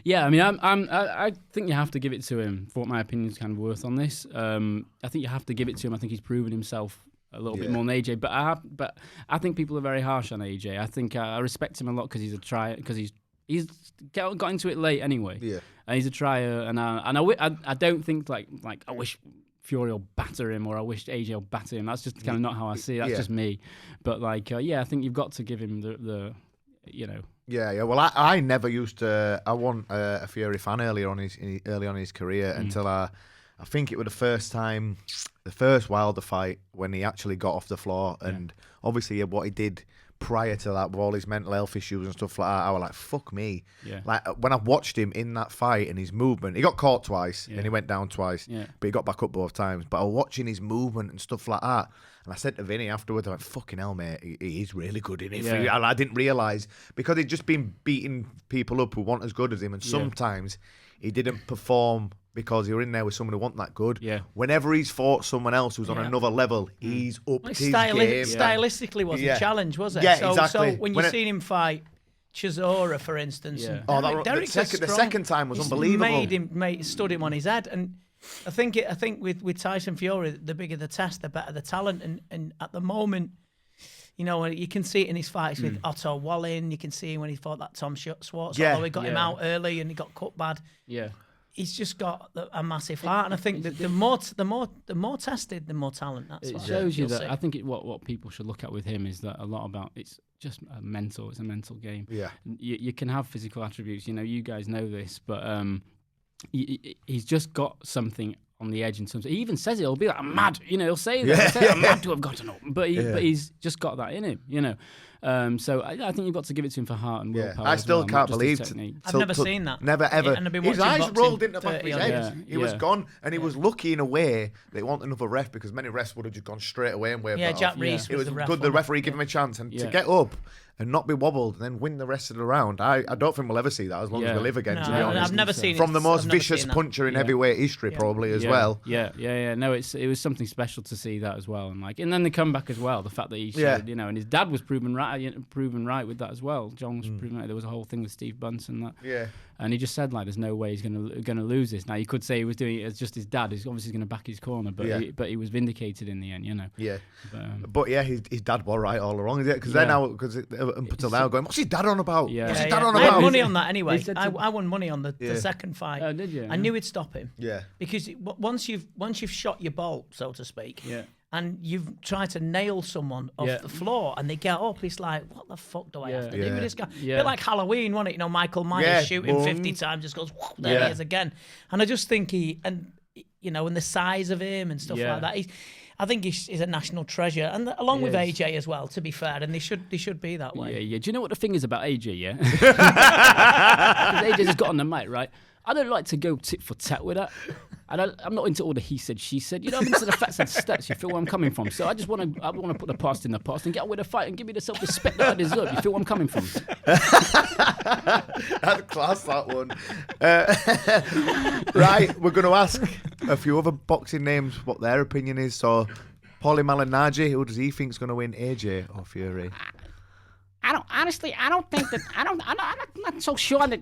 Yeah, I mean, I think you have to give it to him for what my opinion's kind of worth on this. I think you have to give it to him. I think he's proven himself a little bit more than AJ, but I think people are very harsh on AJ. I think I respect him a lot because he's a trier, because he's got into it late anyway. Yeah, and he's a trier, and I don't think like I wish Fury will batter him or I wish AJ will batter him. That's just kind of not how I see it. That's just me. But I think you've got to give him the. Yeah. Well, I never used to. I wasn't a Fury fan early on in his career until I think it was the first Wilder fight when he actually got off the floor, and obviously what he did prior to that with all his mental health issues and stuff like that, I was like, fuck me. Yeah. Like when I watched him in that fight and his movement, he got caught twice and he went down twice, but he got back up both times. But I was watching his movement and stuff like that. And I said to Vinny afterwards, I went, fucking hell, mate, he's really good in it. Yeah. And I didn't realise, because he'd just been beating people up who weren't as good as him, and sometimes he didn't perform because he was in there with someone who wasn't that good. Yeah. Whenever he's fought someone else who's on another level, he's upped his game. Stylistically wasn't a challenge, was it? Yeah, so, exactly. So when you've seen him fight Chisora, for instance, and the second time was unbelievable. Stood him on his head, and I think with Tyson Fury, the bigger the test, the better the talent, and at the moment, you know, you can see it in his fights with Otto Wallin. You can see when he fought that Tom Schwartz, although he got him out early and he got cut bad. Yeah. He's just got a massive heart, and I think that the more tested, the more talent. That's it what shows you that. see. I think what people should look at with him is that a lot about it's just mental. It's a mental game. Yeah, you can have physical attributes. You know, you guys know this, but he's just got something on the edge in terms of, he even says it. He'll be like, I'm mad. You know, he'll say that. He'll say, I'm mad to have gotten up, but he's just got that in him. You know. So I think you've got to give it to him for heart and willpower. I still can't believe I've never seen that. Never ever. And I've been his eyes boxing rolled into the back of his head. He was Yeah. gone, and he was lucky in a way that he wasn't another ref, because many refs would have just gone straight away and waved that Jack off. Reese It was the ref. good the referee gave him a chance, and to get up and not be wobbled and then win the rest of the round. I don't think we'll ever see that as long as we live again. To be honest, I've never seen from the most I've never vicious seen that. puncher in heavyweight history, probably as well. Yeah. No, it was something special to see that as well, and then the comeback as well. The fact that he showed, you know, and his dad was proven right with that as well. John was proven right. There was a whole thing with Steve Bunce and that. Yeah. And he just said, like, there's no way he's gonna lose this. Now you could say he was doing it as just his dad. He's obviously going to back his corner, but he was vindicated in the end, you know. Yeah. But his dad was right all along, is it? Because because until now going, what's his dad on about? Yeah. What's his dad on I about? had money on that anyway. I won money on the second fight. Oh, did you? I knew he'd stop him. Yeah. Because once you've shot your bolt, so to speak. Yeah. And you've tried to nail someone off the floor, and they get up. It's like, what the fuck do I have to do with this guy? Yeah. A bit like Halloween, wasn't it? You know, Michael Myers shooting 50 times, just goes, there he is again. And I just think and the size of him and stuff like that. I think he's a national treasure, and along with AJ as well. To be fair, and they should be that way. Yeah. Do you know what the thing is about AJ? Yeah, because AJ just got on the mic, right? I don't like to go tit for tat with that. I'm not into all the he said, she said. You know, I'm into the facts and stats. You feel where I'm coming from? So I want to put the past in the past and get on with the fight and give me the self-respect that I deserve. You feel where I'm coming from? That's class, that one. Right, we're going to ask a few other boxing names what their opinion is. So, Paulie Malignaggi, who does he think is going to win, AJ or Fury? I don't think that. I'm not so sure that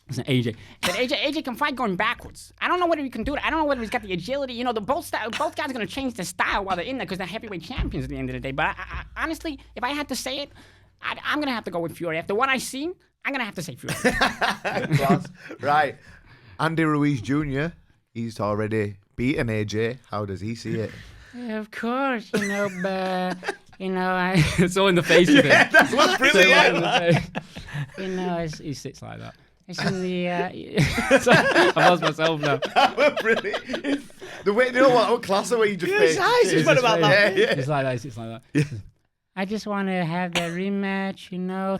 It's an AJ. But AJ can fight going backwards. I don't know whether he can do it. I don't know whether he's got the agility. You know, both guys are going to change their style while they're in there because they're heavyweight champions at the end of the day. But I, honestly, if I had to say it, I'm going to have to go with Fury. After what I've seen, I'm going to have to say Fury. Class. Right. Andy Ruiz Jr., he's already beaten AJ. How does he see it? Yeah, of course, but... it's all in the face of him. Yeah, that's what's brilliant. He sits like that. It's in the. I lost myself now. Brilliant. The way, you know what class the way you just his eyes is what about that. Yeah. It's like that. He sits like that. I just want to have that rematch,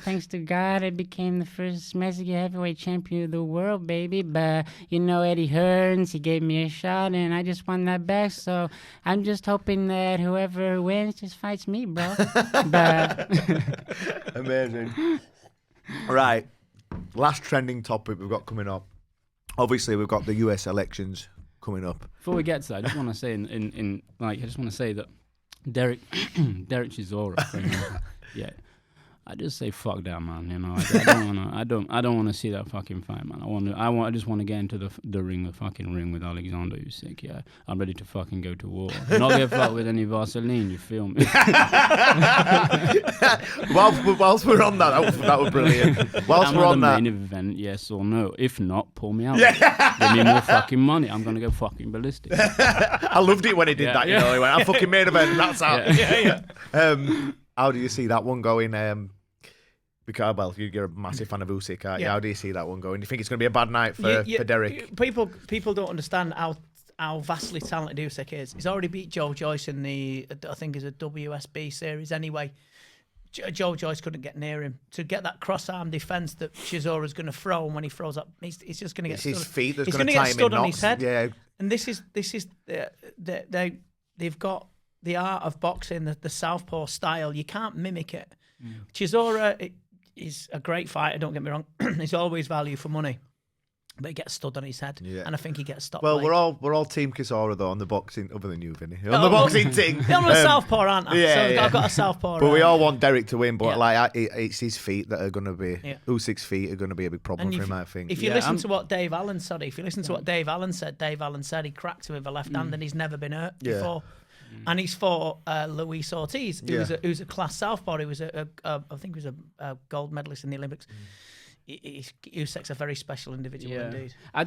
thanks to God, I became the first Mexican heavyweight champion of the world, baby. But, Eddie Hearns, he gave me a shot, and I just won that back. So I'm just hoping that whoever wins just fights me, bro. Amazing. Right. Last trending topic we've got coming up. Obviously, we've got the US elections coming up. Before we get to that, I just want to say I just want to say that Derek Chisora, yeah, I just say fuck that, man. I don't want to see that fucking fight, man. I just want to get into the fucking ring with Alexander Usyk. Yeah, I'm ready to fucking go to war. I'm not get fucked with any Vaseline. You feel me? whilst we're on that was brilliant. Whilst we're on that, main event, yes or no? If not, pull me out. Give me more fucking money. I'm gonna go fucking ballistic. I loved it when he did that. He went, "I fucking main event. That's out." Yeah. How do you see that one going? Because you're a massive fan of Usyk, aren't you? How do you see that one going? Do you think it's going to be a bad night for Derek? People don't understand how vastly talented Usyk is. He's already beat Joe Joyce in I think it's a WSB series anyway. Joe Joyce couldn't get near him to get that cross-arm defense that Chisora's going to throw, and when he throws up, he's just going to get. It's his feet that's he's going to get tie him stood in on knots. his head. Yeah. And this is they've got the art of boxing, the southpaw style. You can't mimic it. Chisora is a great fighter. Don't get me wrong. He's always value for money. But he gets stood on his head, and I think he gets stopped. Well, late. we're all Team Chisora though on the boxing, other than you, Vinny. On the boxing team. I'm a southpaw, aren't I? Yeah, So I've got a southpaw. But we all want Derek to win. But Yeah. like, it's his feet that are going to be. Yeah. Usyk's feet are going to be a big problem for him, I think. If you listen to what Dave Allen said, he cracked him with a left hand and he's never been hurt before. And he's fought Luis Ortiz, who's a class southpaw. He was I think he was a gold medalist in the Olympics. Usyk's a very special individual indeed. I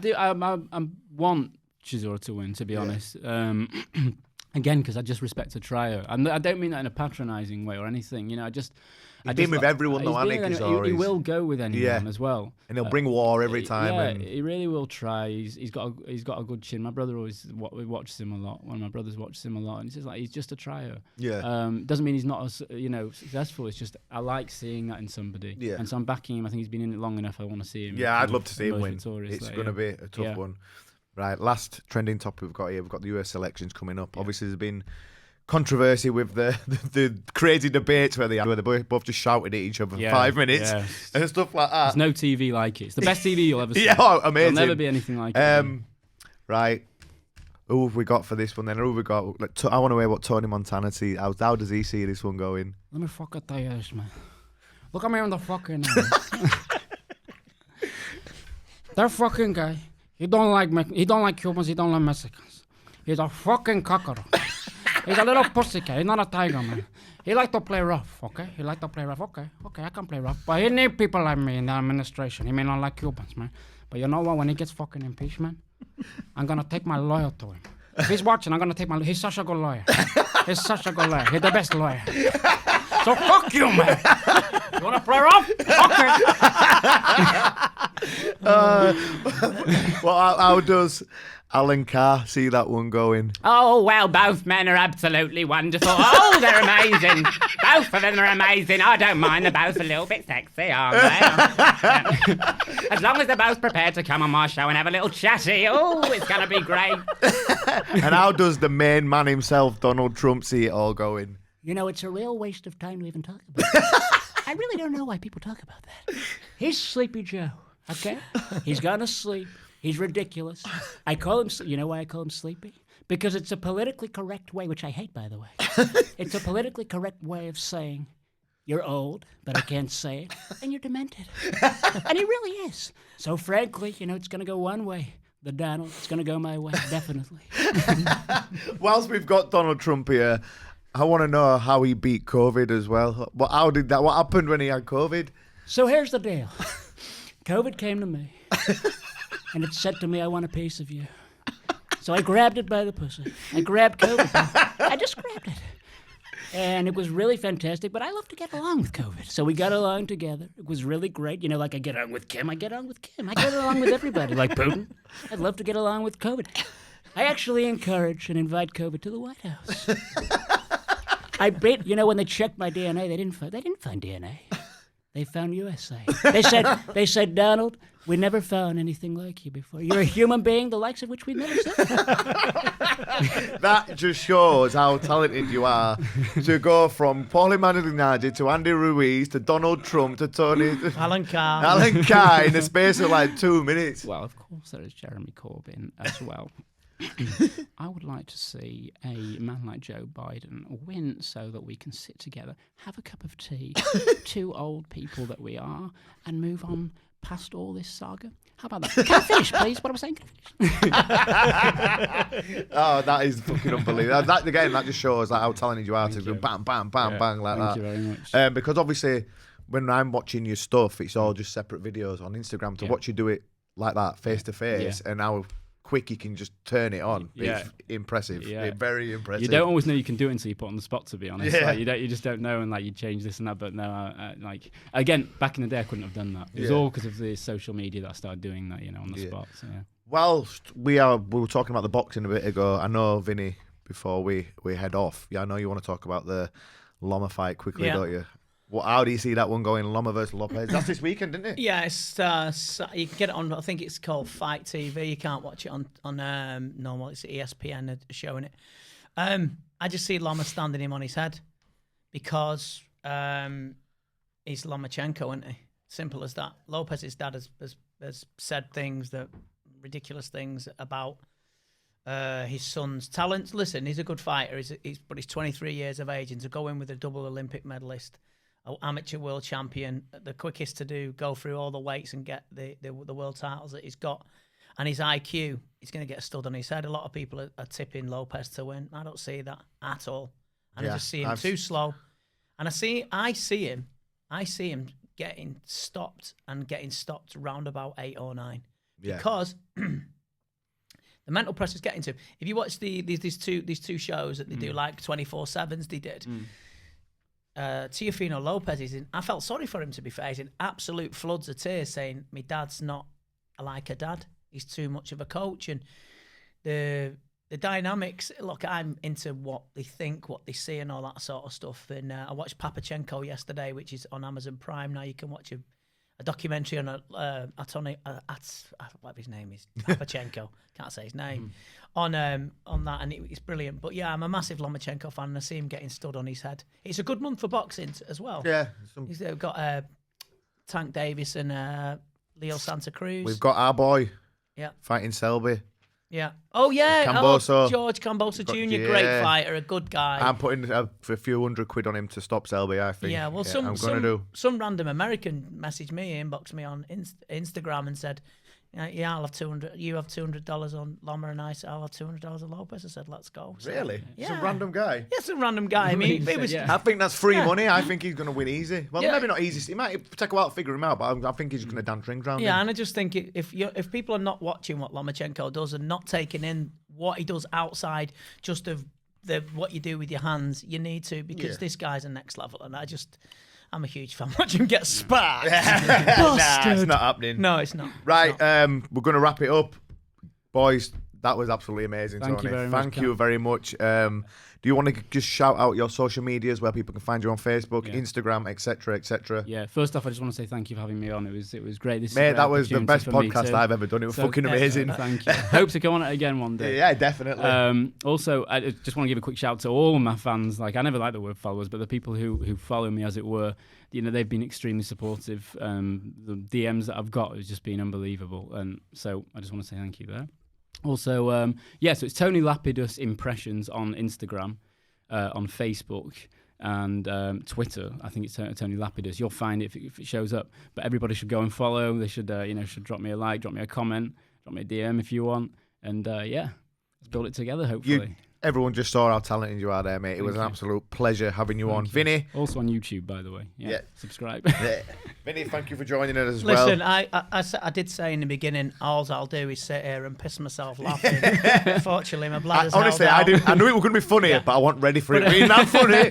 want Chisora to win, to be honest. Again, because I just respect a trio. I don't mean that in a patronising way or anything. You know, He's been with everyone though, hasn't he? He will go with anyone as well, and he'll bring war every time. Yeah, and he really will try. He's got a good chin. My brother always watches him a lot. One of my brothers watches him a lot, and he says like he's just a trio. Yeah. Doesn't mean he's not as successful. It's just I like seeing that in somebody. Yeah. And so I'm backing him. I think he's been in it long enough. I want to see him. Yeah, I'd love to see him win. Victorious, It's going to be a tough one. Right, last trending topic we've got here. We've got the US elections coming up. Obviously, there's been controversy with the crazy debates where they both just shouted at each other for 5 minutes and stuff like that. There's no TV like it. It's the best TV you'll ever see. Amazing. There'll never be anything like it. Right. Who have we got for this one then? Who have we got? I want to hear what Tony Montana sees. How does he see this one going? Let me fucking tell you this, man. Look at me in the fucking that fucking guy, he don't like Cubans, he don't like Mexicans. He's a fucking cockero. He's a little pussycat. He's not a tiger, man. He like to play rough, okay? Okay, I can play rough. But he need people like me in the administration. He may not like Cubans, man. But you know what? When he gets fucking impeached, man, I'm gonna take my lawyer to him. If he's watching, I'm gonna take my... He's such a good lawyer. He's such a good lawyer. He's the best lawyer. So fuck you, man. You wanna play rough? Okay. Well, how does Alan Carr see that one going? Oh, well, both men are absolutely wonderful. Oh, they're amazing. Both of them are amazing. I don't mind. They're both a little bit sexy, aren't they? As long as they're both prepared to come on my show and have a little chatty. Oh, it's going to be great. And how does the main man himself, Donald Trump, see it all going? You know, it's a real waste of time to even talk about it. I really don't know why people talk about that. He's Sleepy Joe, okay? He's gonna sleep. He's ridiculous. I call him, you know why I call him Sleepy? Because it's a politically correct way, which I hate, by the way. It's a politically correct way of saying, you're old, but I can't say it, and you're demented. And he really is. So frankly, you know, it's going to go one way. The Donald, it's going to go my way, definitely. Whilst we've got Donald Trump here, I want to know how he beat COVID as well. What happened when he had COVID? So here's the deal. COVID came to me. And it said to me, I want a piece of you. So I grabbed it by the pussy. I grabbed COVID. I just grabbed it. And it was really fantastic, but I love to get along with COVID. So we got along together. It was really great. You know, like I get along with Kim, I get along with Kim. I get along with everybody, like Putin. I'd love to get along with COVID. I actually encourage and invite COVID to the White House. You know, when they checked my DNA, they didn't find DNA. They found USA. They said, Donald, we never found anything like you before. You're a human being, the likes of which we've never seen. That just shows how talented you are to go from Paulie Malignaggi to Andy Ruiz to Donald Trump to Tony... Alan Carr. Alan Carr in the space of like 2 minutes. Well, of course, there is Jeremy Corbyn as well. I would like to see a man like Joe Biden win so that we can sit together, have a cup of tea, two old people that we are, and move on past all this saga. How about that? Can I finish, please? What am I saying? Can I finish? Oh, that is fucking unbelievable. That just shows like, how talented you are to do bam, bam, bam, bang like that. Thank you very much. Because obviously, when I'm watching your stuff, it's all just separate videos on Instagram. To watch you do it like that, face to face, and how quick you can just turn it on. Yeah. It's impressive. Yeah. Very impressive. You don't always know you can do it until you put it on the spot, to be honest. Yeah. Like, you just don't know, and like you change this and that. But no, like again, back in the day, I couldn't have done that. It was all because of the social media that I started doing that, you know, on the spot. So, yeah. Whilst we were talking about the boxing a bit ago, I know, Vinny, before we head off, I know you want to talk about the Loma fight quickly, don't you? How do you see that one going? Loma versus Lopez. That's this weekend, isn't it? Yeah, it's you can get it on. I think it's called Fight TV. You can't watch it on normal. It's ESPN showing it. I just see Loma standing him on his head because he's Lomachenko, isn't he? Simple as that. Lopez's dad has said things ridiculous things about his son's talents. Listen, he's a good fighter. But he's 23 years of age, and to go in with a double Olympic medalist, an amateur world champion, the quickest to go through all the weights and get the world titles that he's got, and his IQ, he's going to get a stud on his head. A lot of people are tipping Lopez to win. I don't see that at all. And I just see him too slow. And I see him getting stopped round about 8 or 9 because the mental press is getting to him. If you watch these two shows that they do, like 24/7s, they did. Teofimo Lopez I felt sorry for him, to be fair. He's in absolute floods of tears saying, "My dad's not like a dad. He's too much of a coach." And the dynamics, look, I'm into what they think, what they see, and all that sort of stuff. And I watched Papachenko yesterday, which is on Amazon Prime now. You can watch a documentary on what his name is, Papachenko. Can't say his name on that, and it's brilliant. But yeah, I'm a massive Lomachenko fan, and I see him getting stood on his head. It's a good month for boxing as well. Yeah, he's got Tank Davis and Leo Santa Cruz. We've got our boy. Yeah, fighting Selby. Yeah. Oh, yeah. Camboso. George Camboso Jr., great fighter, a good guy. I'm putting a few £100 on him to stop Selby, I think. Yeah, well, some random American messaged me, inboxed me on Instagram and said, yeah, I'll have $200. You have $200 on Loma, and I'll have $200 on Lopez. I said, let's go. So, really? Yeah. Some random guy? Yeah, some random guy. I mean, I think that's free money. I think he's going to win easy. Well, maybe not easy. He might take a while to figure him out, but I think he's going to dance rings around him. And I just think if people are not watching what Lomachenko does and not taking in what he does outside just of what you do with your hands, you need to, because this guy's a next level. And I'm a huge fan. Watch him get sparked. Nah, it's not happening. No, it's not. Right, we're going to wrap it up. Boys, that was absolutely amazing, Tony. Thank you very much. Do you want to just shout out your social medias where people can find you on Facebook, Instagram, etc., etc.? Yeah, first off, I just want to say thank you for having me on. It was great. Mate, that was the best podcast I've ever done. It was fucking amazing. Thank you. Hope to come on it again one day. Yeah, definitely. Also, I just want to give a quick shout out to all of my fans. Like, I never like the word followers, but the people who follow me, as it were, they've been extremely supportive. The DMs that I've got has just been unbelievable. And so I just want to say thank you there. Also, so it's Tony Lapidus Impressions on Instagram, on Facebook, and Twitter. I think it's Tony Lapidus. You'll find it if it shows up. But everybody should go and follow. They should, should drop me a like, drop me a comment, drop me a DM if you want. And let's build it together, hopefully. Everyone just saw how talented you are there, mate. It was an absolute pleasure having you on. Vinny. Also on YouTube, by the way. Yeah. Subscribe. Vinny, thank you for joining us as well. Listen, I did say in the beginning, all I'll do is sit here and piss myself laughing. Unfortunately, my bladder's honestly, I knew it was going to be funny, but I wasn't ready for it being that funny.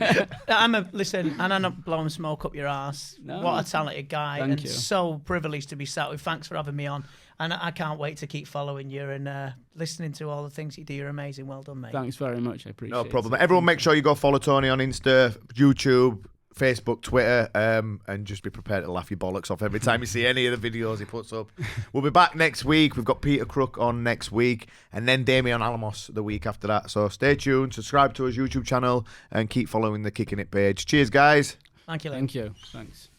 And I'm not blowing smoke up your ass. No. What a talented guy. Thank you. So privileged to be sat with. Thanks for having me on. And I can't wait to keep following you and listening to all the things you do. You're amazing. Well done, mate. Thanks very much. I appreciate it. No problem. Everyone make sure you go follow Tony on Insta, YouTube, Facebook, Twitter, and just be prepared to laugh your bollocks off every time you see any of the videos he puts up. We'll be back next week. We've got Peter Crook on next week, and then Damian Alamos the week after that. So stay tuned, subscribe to his YouTube channel, and keep following the Kickin' It page. Cheers, guys. Thank you, Lee. Thank you. Thanks.